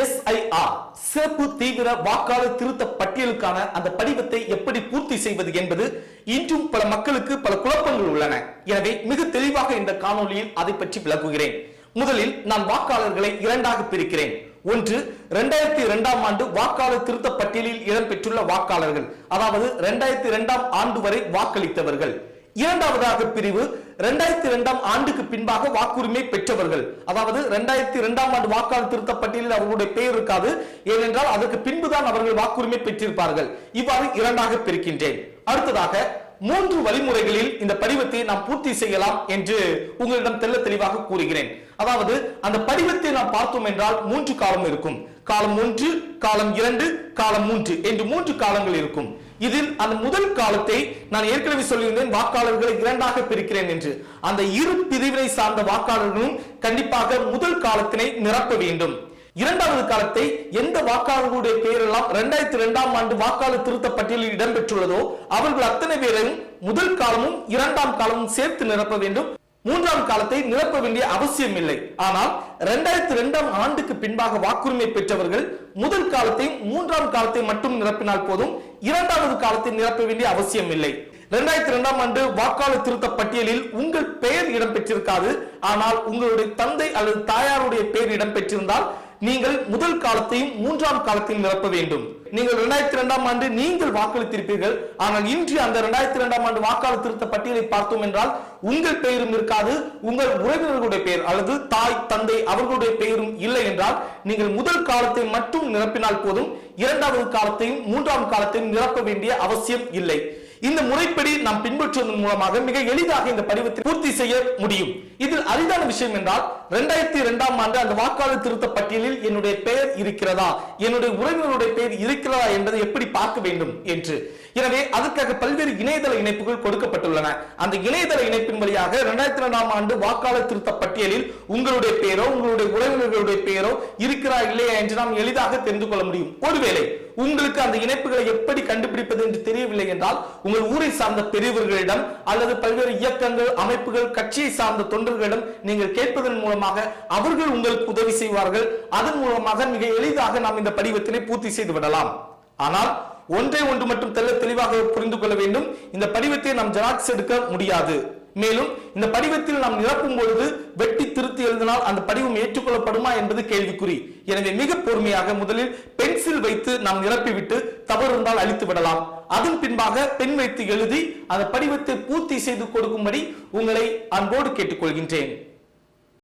SIR சிறப்பு தீவிர வாக்காளர் திருத்த பட்டியலுக்கான அந்த படிவத்தை எப்படி பூர்த்தி செய்வது என்பது இன்றும் பல மக்களுக்கு பல குழப்பங்கள் உள்ளன. எனவே மிக தெளிவாக இந்த காணொலியில் அதை பற்றி விளக்குகிறேன். முதலில் நான் வாக்காளர்களை இரண்டாக பிரிக்கிறேன். ஒன்று 2002ஆம் ஆண்டு வாக்காளர் திருத்த பட்டியலில் இடம்பெற்றுள்ள வாக்காளர்கள், அதாவது 2002ஆம் ஆண்டு வரை வாக்களித்தவர்கள். இரண்டாவதாக பிரிவு 2002ஆம் ஆண்டுக்கு பின்பாக வாக்குரிமை பெற்றவர்கள், அதாவது 2002ஆம் ஆண்டு வாக்காளர் திருத்த பட்டியலில் அவர்களுடைய பெயர் இருக்காது, ஏனென்றால் அதற்கு பின்புதான் அவர்கள் வாக்குரிமை பெற்றிருப்பார்கள். இவ்வாறு இரண்டாக பிரிக்கின்றேன். அடுத்ததாக 3 வழிமுறைகளில் இந்த படிவத்தை நாம் பூர்த்தி செய்யலாம் என்று உங்களிடம் தெல்ல தெளிவாக கூறுகிறேன். அதாவது அந்த படிவத்தை நாம் பார்த்தோம் என்றால் 3 காலம் இருக்கும். காலம் 1, காலம் 2, காலம் 3 என்று 3 காலங்கள் இருக்கும். இதில் அந்த முதல் காலத்தை நான் ஏற்கனவே சொல்லியிருந்தேன், வாக்காளர்களை இரண்டாக பிரிக்கிறேன் என்று. அந்த இரு பிரிவினை சார்ந்த வாக்காளர்களும் கண்டிப்பாக முதல் காலத்தினை நிரப்ப வேண்டும். இரண்டாவது காலத்தை எந்த வாக்காளர்களுடைய பெயரெல்லாம் 2002ஆம் ஆண்டு வாக்காளர் திருத்த பட்டியலில் இடம்பெற்றுள்ளதோ அவர்கள் அத்தனை பேரையும் முதல் காலமும் இரண்டாம் காலமும் சேர்த்து நிரப்ப வேண்டும். மூன்றாம் காலத்தை நிரப்ப வேண்டிய அவசியம் இல்லை. ஆனால் 2002ஆம் ஆண்டுக்கு பின்பாக வாக்குரிமை பெற்றவர்கள் முதல் காலத்தையும் மூன்றாம் காலத்தை மட்டும் நிரப்பினால் போதும், இரண்டாவது காலத்தை நிரப்ப வேண்டிய அவசியம் இல்லை. 2002ஆம் ஆண்டு வாக்காளர் திருத்த பட்டியலில் உங்கள் பெயர் இடம்பெற்றிருக்காது, ஆனால் உங்களுடைய தந்தை அல்லது தாயாருடைய பெயர் இடம்பெற்றிருந்தால் நீங்கள் முதல் காலத்தையும் மூன்றாம் காலத்தையும் நிரப்ப வேண்டும். நீங்கள் 2002ஆம் ஆண்டு நீங்கள் வாக்களித்திருப்பீர்கள், ஆனால் இன்று அந்த 2002ஆம் ஆண்டு வாக்காளர் திருத்த பட்டியலை பார்த்தோம் என்றால் உங்கள் பெயரும் இருக்காது, உங்கள் உறவினர்களுடைய பெயர் அல்லது தாய் தந்தை அவர்களுடைய பெயரும் இல்லை என்றால் நீங்கள் முதல் காலத்தை மட்டும் நிரப்பினால் போதும், இரண்டாவது காலத்தையும் மூன்றாம் காலத்தையும் நிரப்ப வேண்டிய அவசியம் இல்லை. இந்த முறைப்படி நாம் பின்பற்றுவதன் மூலமாக மிக எளிதாக இந்த படிவத்தை பூர்த்தி செய்ய முடியும். இதில் அரிதான விஷயம் என்றால் 2002ஆம் ஆண்டு அந்த வாக்காளர் திருத்த பட்டியலில் என்னுடைய பெயர் இருக்கிறதா, என்னுடைய உறவினருடைய பெயர் இருக்கிறதா என்பதை எப்படி பார்க்க வேண்டும் என்று. எனவே அதற்காக பல்வேறு இணையதள இணைப்புகள் கொடுக்கப்பட்டுள்ளன. அந்த இணையதள இணைப்பின் வழியாக 2002ஆம் ஆண்டு வாக்காளர் திருத்த பட்டியலில் உங்களுடைய பெயரோ உங்களுடைய உறவினர்களுடைய பெயரோ இருக்கிறா இல்லையா என்று நாம் எளிதாக தெரிந்து கொள்ள முடியும். ஒருவேளை உங்களுக்கு அந்த இணைப்புகளை எப்படி கண்டுபிடிப்பது என்று தெரியவில்லை என்றால் உங்கள் ஊரை சார்ந்த பெரியவர்களிடம் அல்லது பல்வேறு இயக்கங்கள், அமைப்புகள், கட்சியை சார்ந்த தொண்டர்களிடம் நீங்கள் கேட்பதன் மூலமாக அவர்கள் உங்களுக்கு உதவி செய்வார்கள். அதன் மூலமாக மிக எளிதாக நாம் இந்த படிவத்தினை பூர்த்தி செய்து விடலாம். ஆனால் ஒன்றை ஒன்று மட்டும் தெளிவாக புரிந்து கொள்ள வேண்டும், இந்த படிவத்தை நாம் ஜெராக்ஸ் எடுக்க முடியாது. மேலும் இந்த படிவத்தில் நாம் நிரப்பும் பொழுது வெட்டி திருத்தி எழுதினால் அந்த படிவம் ஏற்றுக்கொள்ளப்படுமா என்பது கேள்விக்குறி. எனவே மிக பொறுமையாக முதலில் பென்சில் வைத்து நாம் நிரப்பிவிட்டு தவறு இருந்தால் அழித்து விடலாம். அதன் பின்பாக பென் வைத்து எழுதி அந்த படிவத்தை பூர்த்தி செய்து கொடுக்கும்படி உங்களை அன்போடு கேட்டுக்கொள்கின்றேன்.